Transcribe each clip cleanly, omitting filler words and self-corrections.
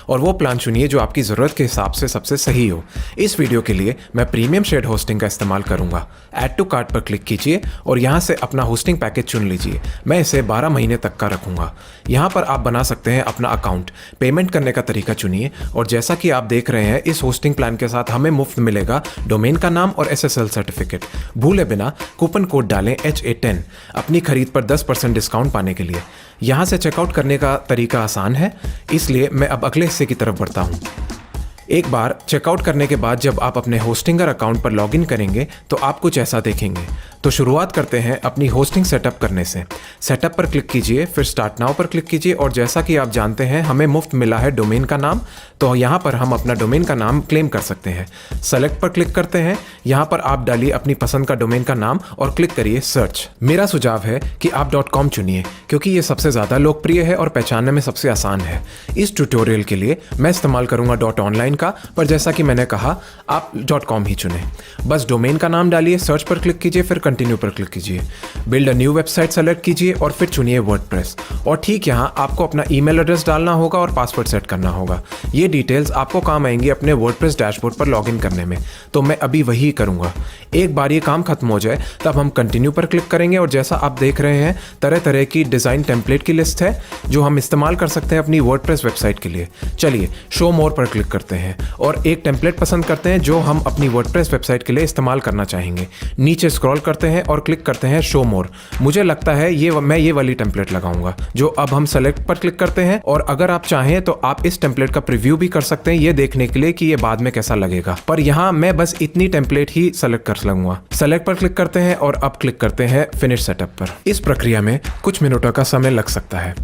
और वो प्लान चुनिए जो आपकी ज़रूरत के हिसाब से सबसे सही हो। इस वीडियो के लिए मैं प्रीमियम शेड होस्टिंग का इस्तेमाल करूंगा। ऐड टू कार्ट पर क्लिक कीजिए और यहाँ से अपना होस्टिंग पैकेज चुन लीजिए। मैं इसे 12 महीने तक का रखूंगा। यहाँ पर आप बना सकते हैं अपना अकाउंट। पेमेंट करने का तरीका चुनिए और जैसा कि आप देख रहे हैं इस होस्टिंग प्लान के साथ हमें मुफ्त मिलेगा डोमेन का नाम और SSL सर्टिफिकेट। भूले बिना कूपन कोड डालें HA10 अपनी खरीद पर 10% डिस्काउंट पाने के लिए। यहाँ से चेकआउट करने का तरीका आसान है, इसलिए मैं अब अगले हिस्से की तरफ बढ़ता हूँ। एक बार चेकआउट करने के बाद जब आप अपने होस्टिंगर अकाउंट पर लॉगिन करेंगे तो आप कुछ ऐसा देखेंगे। तो शुरुआत करते हैं अपनी होस्टिंग सेटअप करने से। सेटअप पर क्लिक कीजिए, फिर स्टार्ट नाउ पर क्लिक कीजिए और जैसा कि आप जानते हैं हमें मुफ्त मिला है डोमेन का नाम, तो यहाँ पर हम अपना डोमेन का नाम क्लेम कर सकते हैं। सेलेक्ट पर क्लिक करते हैं। यहाँ पर आप डालिए अपनी पसंद का डोमेन का नाम और क्लिक करिए सर्च। मेरा सुझाव है कि आप .com चुनिए क्योंकि ये सबसे ज़्यादा लोकप्रिय है और पहचानने में सबसे आसान है। इस ट्यूटोरियल के लिए मैं इस्तेमाल करूँगा .online का, पर जैसा कि मैंने कहा आप .com ही चुनें। बस डोमेन का नाम डालिए, सर्च पर क्लिक कीजिए, फिर कंटिन्यू पर क्लिक कीजिए। Build a new website select कीजिए और फिर चुनिए वर्डप्रेस। और ठीक यहाँ आपको अपना ईमेल एड्रेस डालना होगा और पासवर्ड सेट करना होगा। ये डिटेल्स आपको काम आएंगी अपने वर्डप्रेस डैशबोर्ड पर लॉगिन करने में, तो मैं अभी वही करूँगा। एक बार ये काम खत्म हो जाए तब हम कंटिन्यू पर क्लिक करेंगे और जैसा आप देख रहे हैं तरह तरह की डिज़ाइन टेम्पलेट की लिस्ट है जो हम इस्तेमाल कर सकते हैं अपनी वर्डप्रेस वेबसाइट के लिए। चलिए शो मोर पर क्लिक करते हैं और एक टेम्पलेट पसंद करते हैं जो हम अपनी वर्डप्रेस वेबसाइट के लिए इस्तेमाल करना चाहेंगे। नीचे स्क्रॉल करते हैं और क्लिक करते हैं शो मोर। मुझे लगता है मैं ये वाली टेम्पलेट लगाऊंगा जो अब हम सेलेक्ट पर क्लिक करते हैं। और अगर आप चाहें तो आप इस टेम्पलेट का प्रीव्यू भी कर सकते हैं ये देखने के लिए कि ये बाद में कैसा लगेगा, पर यहाँ मैं बस इतनी टेम्पलेट ही सेलेक्ट कर लूंगा। सेलेक्ट पर क्लिक करते हैं और अब क्लिक करते हैं फिनिश सेटअप पर। इस प्रक्रिया में कुछ मिनटों का समय लग सकता है।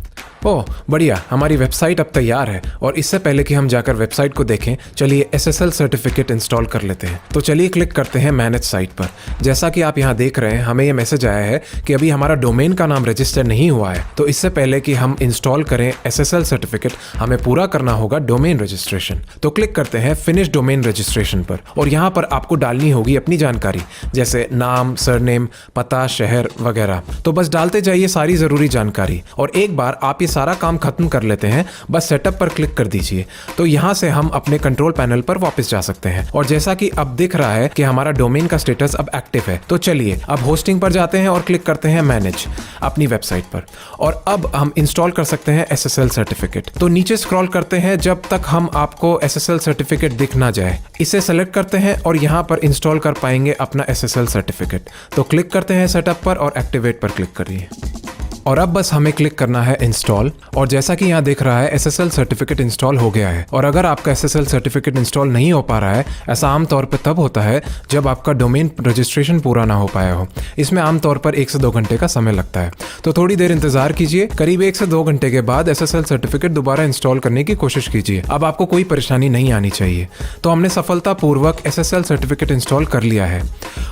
ओह बढ़िया, हमारी वेबसाइट अब तैयार है। और इससे पहले कि हम जाकर वेबसाइट को देखें चलिए SSL सर्टिफिकेट इंस्टॉल कर लेते हैं। तो चलिए क्लिक करते हैं मैनेज साइट पर। जैसा कि आप यहाँ देख रहे हैं हमें ये मैसेज आया है कि अभी हमारा डोमेन का नाम रजिस्टर नहीं हुआ है, तो इससे पहले कि हम इंस्टॉल करें SSL सर्टिफिकेट हमें पूरा करना होगा डोमेन रजिस्ट्रेशन। तो क्लिक करते हैं फिनिश डोमेन रजिस्ट्रेशन पर और यहाँ पर आपको डालनी होगी अपनी जानकारी जैसे नाम, सरनेम, पता, शहर वगैरह। तो बस डालते जाइए सारी ज़रूरी जानकारी और एक बार आप ये सारा काम खत्म कर लेते हैं बस सेटअप पर क्लिक कर दीजिए। तो यहाँ से हम अपने कंट्रोल पैनल पर वापस जा सकते हैं और जैसा कि अब दिख रहा है कि हमारा डोमेन का स्टेटस अब एक्टिव है। तो चलिए अब होस्टिंग पर जाते हैं और क्लिक करते हैं मैनेज अपनी वेबसाइट पर और अब हम इंस्टॉल कर सकते हैं SSL सर्टिफिकेट। तो नीचे स्क्रॉल करते हैं जब तक हम आपको SSL सर्टिफिकेट दिख ना जाए। इसे सेलेक्ट करते हैं और यहाँ पर इंस्टॉल कर पाएंगे अपना SSL सर्टिफिकेट। तो क्लिक करते हैं सेटअप पर और एक्टिवेट पर क्लिक करिए और अब बस हमें क्लिक करना है इंस्टॉल। और जैसा कि यहाँ दिख रहा है SSL सर्टिफिकेट इंस्टॉल हो गया है। और अगर आपका SSL सर्टिफिकेट इंस्टॉल नहीं हो पा रहा है, ऐसा आमतौर पर तब होता है जब आपका डोमेन रजिस्ट्रेशन पूरा ना हो पाया हो। इसमें आमतौर पर 1 से 2 घंटे का समय लगता है, तो थोड़ी देर इंतजार कीजिए। करीब 1 से 2 घंटे के बाद SSL सर्टिफिकेट दोबारा इंस्टॉल करने की कोशिश कीजिए। अब आपको कोई परेशानी नहीं आनी चाहिए। तो हमने सफलतापूर्वक SSL सर्टिफिकेट इंस्टॉल कर लिया है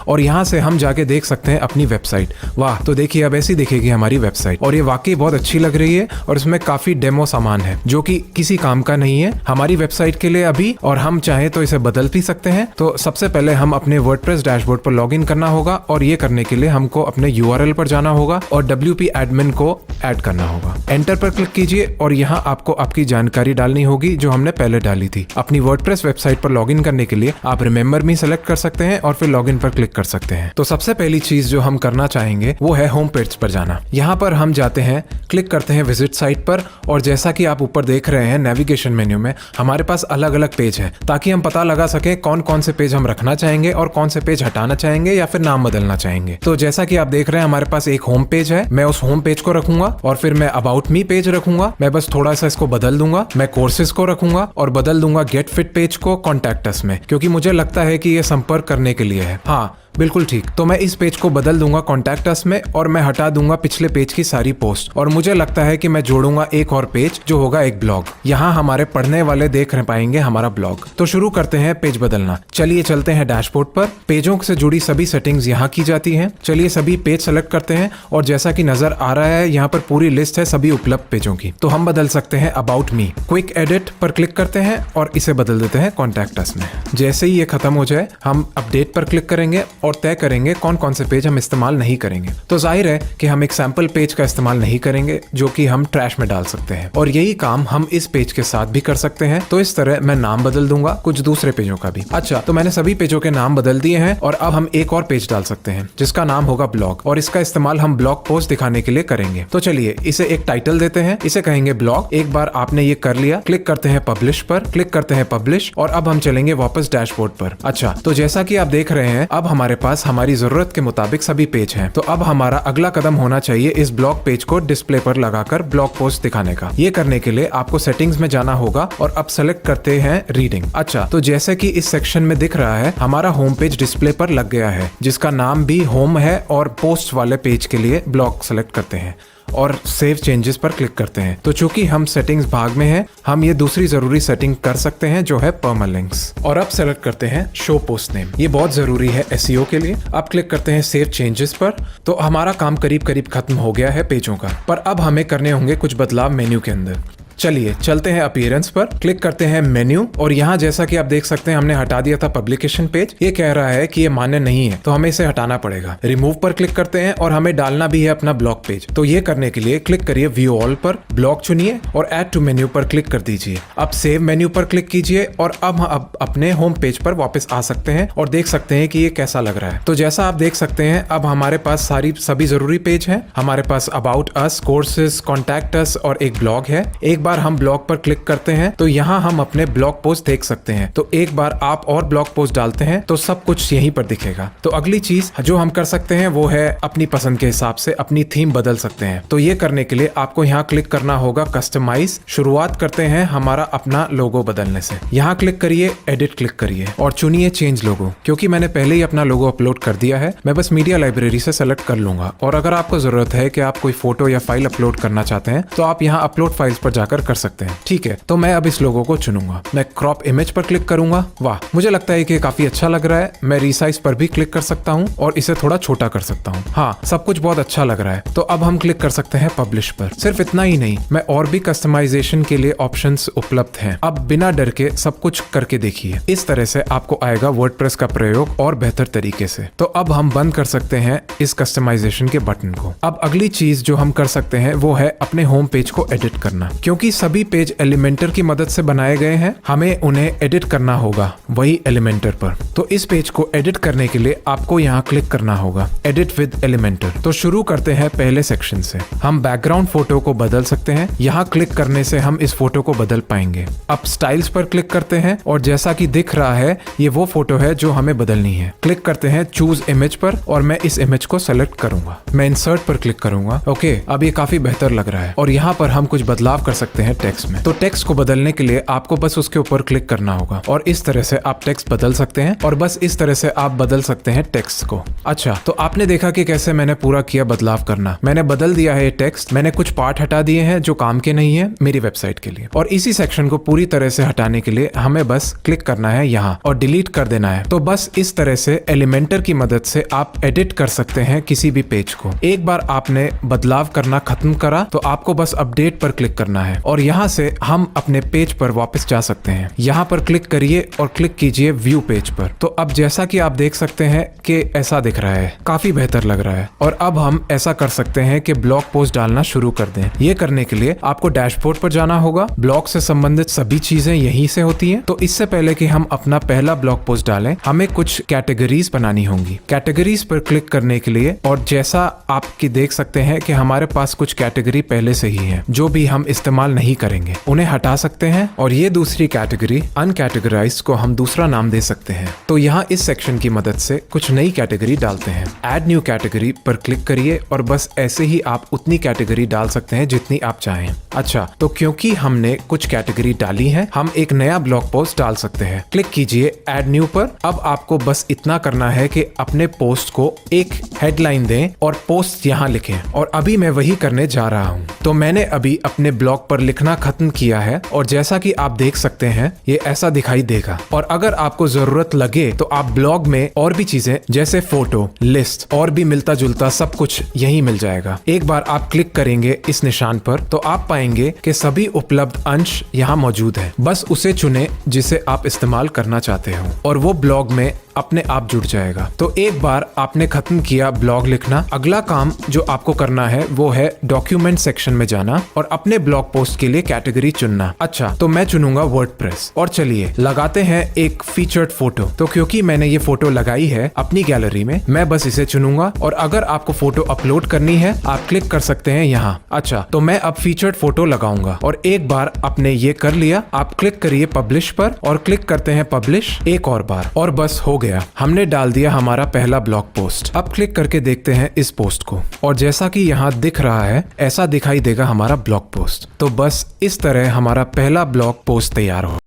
और यहाँ से हम जाके देख सकते हैं अपनी वेबसाइट। वाह, तो देखिए अब ऐसी दिखेगी हमारी वेबसाइट और ये वाकई बहुत अच्छी लग रही है और इसमें काफी डेमो सामान है जो कि किसी काम का नहीं है हमारी वेबसाइट के लिए अभी, और हम चाहे तो इसे बदल भी सकते हैं। तो सबसे पहले हम अपने वर्डप्रेस डैशबोर्ड पर लॉगिन करना होगा और ये करने के लिए हमको अपने URL पर जाना होगा और WP एडमिन को ऐड करना होगा। एंटर पर क्लिक कीजिए और यहाँ आपको आपकी जानकारी डालनी होगी जो हमने पहले डाली थी। अपनी वर्डप्रेस वेबसाइट पर लॉगिन करने के लिए आप रिमेंबर मी सेलेक्ट कर सकते हैं और फिर लॉगिन पर क्लिक कर सकते हैं। तो सबसे पहली चीज जो हम करना चाहेंगे वो है होम पेज पर जाना। यहाँ पर हम जाते हैं, क्लिक करते हैं विजिट साइट पर और जैसा कि आप ऊपर देख रहे हैं नेविगेशन मेन्यू में हमारे पास अलग अलग पेज है ताकि हम पता लगा सके कौन कौन से पेज हम रखना चाहेंगे और कौन से पेज हटाना चाहेंगे या फिर नाम बदलना चाहेंगे। तो जैसा कि आप देख रहे हैं हमारे पास एक होम पेज है, मैं उस होम पेज को रखूंगा और फिर मैं अबाउट मी पेज रखूंगा। मैं बस थोड़ा सा इसको बदल दूंगा, मैं कोर्सेज को रखूंगा और बदल दूंगा गेट फिट पेज को कॉन्टैक्ट अस में, क्योंकि मुझे लगता है कि ये संपर्क करने के लिए है। हाँ बिल्कुल ठीक। तो मैं इस पेज को बदल दूंगा कॉन्टैक्ट अस में और मैं हटा दूंगा पिछले पेज की सारी पोस्ट और मुझे लगता है कि मैं जोड़ूंगा एक और पेज जो होगा एक ब्लॉग। यहाँ हमारे पढ़ने वाले देख पाएंगे हमारा ब्लॉग। तो शुरू करते हैं पेज बदलना। चलिए चलते हैं डैशबोर्ड पर। पेजों से जुड़ी सभी सेटिंग्स यहाँ की जाती हैं। चलिए सभी पेज सेलेक्ट करते हैं और जैसा कि नजर आ रहा है यहाँ पर पूरी लिस्ट है सभी उपलब्ध पेजों की। तो हम बदल सकते हैं अबाउट मी। क्विक एडिट पर क्लिक करते हैं और इसे बदल देते हैं कॉन्टैक्ट अस में। जैसे ही ये खत्म हो जाए हम अपडेट पर क्लिक करेंगे और तय करेंगे कौन कौन से पेज हम इस्तेमाल नहीं करेंगे। तो जाहिर है कि हम एक सैंपल पेज का इस्तेमाल नहीं करेंगे जो कि हम ट्रैश में डाल सकते हैं, और यही काम हम इस पेज के साथ भी कर सकते हैं। तो इस तरह मैं नाम बदल दूंगा कुछ दूसरे पेजों का भी। अच्छा, तो मैंने सभी पेजों के नाम बदल दिए हैं और अब हम एक और पेज डाल सकते हैं जिसका नाम होगा ब्लॉग, और इसका इस्तेमाल हम ब्लॉग पोस्ट दिखाने के लिए करेंगे। तो चलिए इसे एक टाइटल देते हैं, इसे कहेंगे ब्लॉग। एक बार आपने ये कर लिया, क्लिक करते हैं पब्लिश पर, क्लिक करते हैं पब्लिश, और अब हम चलेंगे वापस डैशबोर्ड पर। अच्छा, तो जैसा कि आप देख रहे हैं अब हमारे पास हमारी जरूरत के मुताबिक सभी पेज हैं। तो अब हमारा अगला कदम होना चाहिए इस ब्लॉग पेज को डिस्प्ले पर लगाकर ब्लॉग पोस्ट दिखाने का। ये करने के लिए आपको सेटिंग्स में जाना होगा और अब सेलेक्ट करते हैं रीडिंग। अच्छा, तो जैसे कि इस सेक्शन में दिख रहा है हमारा होम पेज डिस्प्ले पर लग गया है, जिसका नाम भी होम है, और पोस्ट वाले पेज के लिए ब्लॉग सेलेक्ट करते हैं और सेव चेंजेस पर क्लिक करते हैं। तो चूंकि हम सेटिंग्स भाग में हैं, हम ये दूसरी जरूरी सेटिंग कर सकते हैं जो है परमालिंक्स, और अब सेलेक्ट करते हैं शो पोस्ट नेम। ये बहुत जरूरी है एसईओ के लिए। अब क्लिक करते हैं सेव चेंजेस पर। तो हमारा काम करीब करीब खत्म हो गया है पेजों का, पर अब हमें करने होंगे कुछ बदलाव मेन्यू के अंदर। चलिए चलते हैं अपीयरेंस पर, क्लिक करते हैं मेन्यू, और यहाँ जैसा कि आप देख सकते हैं हमने हटा दिया था पब्लिकेशन पेज। ये कह रहा है कि ये मान्य नहीं है, तो हमें इसे हटाना पड़ेगा। रिमूव पर क्लिक करते हैं और हमें डालना भी है अपना ब्लॉग पेज। तो ये करने के लिए क्लिक करिए व्यू ऑल पर, ब्लॉग चुनिए और ऐड टू मेन्यू पर क्लिक कर दीजिए। अब सेव मेन्यू पर क्लिक कीजिए और अब अपने होम पेज पर वापस आ सकते हैं और देख सकते हैं कि ये कैसा लग रहा है। तो जैसा आप देख सकते हैं अब हमारे पास सभी जरूरी पेज हैं। हमारे पास about us, courses, contact us और एक ब्लॉग है। एक बार हम ब्लॉग पर क्लिक करते हैं तो यहाँ हम अपने ब्लॉग पोस्ट देख सकते हैं। तो एक बार आप और ब्लॉग पोस्ट डालते हैं तो सब कुछ यहीं पर दिखेगा। तो अगली चीज जो हम कर सकते हैं वो है अपनी पसंद के हिसाब से अपनी थीम बदल सकते हैं। तो ये करने के लिए आपको यहाँ क्लिक करना होगा कस्टमाइज। शुरुआत करते हैं हमारा अपना लोगो बदलने से। यहाँ क्लिक करिए, एडिट क्लिक करिए और चुनिए चेंज लोगो। क्योंकि मैंने पहले ही अपना लोगो अपलोड कर दिया है, मैं बस मीडिया लाइब्रेरी से सेलेक्ट कर लूंगा। और अगर आपको जरूरत है कि आप कोई फोटो या फाइल अपलोड करना चाहते हैं तो आप यहाँ अपलोड फाइल्स पर जाकर कर सकते हैं। ठीक है, तो मैं अब इस लोगो को चुनूंगा। मैं क्रॉप इमेज पर क्लिक करूंगा। वाह, मुझे लगता है कि काफी अच्छा लग रहा है। मैं रिसाइज पर भी क्लिक कर सकता हूँ और इसे थोड़ा छोटा कर सकता हूँ। हाँ, सब कुछ बहुत अच्छा लग रहा है। तो अब हम क्लिक कर सकते हैं पब्लिश पर। सिर्फ इतना ही नहीं, मैं और भी कस्टमाइजेशन के लिए ऑप्शंस उपलब्ध हैं। अब बिना डर के सब कुछ करके देखिए। इस तरह से आपको आएगा वर्डप्रेस का प्रयोग और बेहतर तरीके से। तो अब हम बंद कर सकते हैं इस कस्टमाइजेशन के बटन को। अब अगली चीज जो हम कर सकते हैं वो है अपने होम पेज को एडिट करना। क्योंकि सभी पेज एलिमेंटर की मदद से बनाए गए हैं, हमें उन्हें एडिट करना होगा वही एलिमेंटर पर। तो इस पेज को एडिट करने के लिए आपको यहाँ क्लिक करना होगा एडिट विद एलिमेंटर। तो शुरू करते हैं पहले सेक्शन से। हम बैकग्राउंड फोटो को बदल सकते हैं। यहाँ क्लिक करने से हम इस फोटो को बदल पाएंगे। अब स्टाइल्स पर क्लिक करते हैं और जैसा कि दिख रहा है ये वो फोटो है जो हमें बदलनी है। क्लिक करते हैं चूज इमेज पर और मैं इस इमेज को सेलेक्ट करूंगा। मैं इंसर्ट पर क्लिक करूंगा। ओके, अब ये काफी बेहतर लग रहा है। और यहाँ पर हम कुछ बदलाव कर सकते हैं टेक्स्ट में। तो टेक्स्ट को बदलने के लिए आपको बस उसके ऊपर क्लिक करना होगा और इस तरह से आप टेक्स्ट बदल सकते हैं। और बस इस तरह से आप बदल सकते हैं टेक्स्ट को। अच्छा, तो आपने देखा कि कैसे मैंने पूरा किया बदलाव करना। मैंने बदल दिया है टेक्स्ट। मैंने कुछ पार्ट हटा दिए हैं जो काम के नहीं है मेरी वेबसाइट के लिए। और इसी सेक्शन को पूरी तरह से हटाने के लिए हमें बस क्लिक करना है यहाँ और डिलीट कर देना है। तो बस इस तरह से एलिमेंटर की मदद से आप एडिट कर सकते हैं किसी भी पेज को। एक बार आपने बदलाव करना खत्म करा तो आपको बस अपडेट पर क्लिक करना है और यहाँ से हम अपने पेज पर वापस जा सकते हैं। यहाँ पर क्लिक करिए और क्लिक कीजिए व्यू पेज पर। तो अब जैसा कि आप देख सकते हैं कि ऐसा दिख रहा है, काफी बेहतर लग रहा है। और अब हम ऐसा कर सकते हैं कि ब्लॉग पोस्ट डालना शुरू कर दें। ये करने के लिए आपको डैशबोर्ड पर जाना होगा। ब्लॉग से संबंधित सभी चीजें यहीं से होती हैं। तो इससे पहले कि हम अपना पहला ब्लॉग पोस्ट डालें, हमें कुछ कैटेगरीज बनानी होंगी। कैटेगरीज पर क्लिक करने के लिए और जैसा आपकी देख सकते हैं कि हमारे पास कुछ कैटेगरी पहले से ही है जो भी हम इस्तेमाल नहीं करेंगे, उन्हें हटा सकते हैं। और ये दूसरी कैटेगरी अनकैटेगराइज्ड को हम दूसरा नाम दे सकते हैं। तो यहाँ इस सेक्शन की मदद से कुछ नई कैटेगरी डालते हैं। ऐड न्यू कैटेगरी पर क्लिक करिए और बस ऐसे ही आप उतनी कैटेगरी डाल सकते हैं जितनी आप चाहें। अच्छा, तो क्योंकि हमने कुछ कैटेगरी डाली है, हम एक नया ब्लॉग पोस्ट डाल सकते हैं। क्लिक कीजिए ऐड न्यू पर। अब आपको बस इतना करना है कि अपने पोस्ट को एक हेडलाइन दें और पोस्ट यहाँ लिखें। और अभी मैं वही करने जा रहा हूँ। तो मैंने अभी अपने ब्लॉग पर लिखना खत्म किया है और जैसा कि आप देख सकते हैं ये ऐसा दिखाई देगा। और अगर आपको जरूरत लगे तो आप ब्लॉग में और भी चीजें जैसे फोटो, लिस्ट और भी मिलता जुलता सब कुछ यहीं मिल जाएगा। एक बार आप क्लिक करेंगे इस निशान पर तो आप पाएंगे कि सभी उपलब्ध अंश यहाँ मौजूद है। बस उसे चुने जिसे आप इस्तेमाल करना चाहते हो और वो ब्लॉग में अपने आप जुड़ जाएगा। तो एक बार आपने खत्म किया ब्लॉग लिखना, अगला काम जो आपको करना है वो है डॉक्यूमेंट सेक्शन में जाना और अपने ब्लॉग पोस्ट के लिए कैटेगरी चुनना। अच्छा, तो मैं चुनूंगा वर्डप्रेस और चलिए लगाते हैं एक फीचर्ड फोटो। तो क्योंकि मैंने ये फोटो लगाई है अपनी गैलरी में, मैं बस इसे चुनूंगा और अगर आपको फोटो अपलोड करनी है आप क्लिक कर सकते हैं यहाँ। अच्छा, तो मैं अब फीचर्ड फोटो लगाऊंगा और एक बार आपने ये कर लिया, आप क्लिक करिए पब्लिश पर और क्लिक करते हैं पब्लिश एक और बार और बस हो गया, हमने डाल दिया हमारा पहला ब्लॉग पोस्ट। अब क्लिक करके देखते हैं इस पोस्ट को और जैसा कि यहाँ दिख रहा है ऐसा दिखाई देगा हमारा ब्लॉग पोस्ट। तो बस इस तरह हमारा पहला ब्लॉग पोस्ट तैयार हो।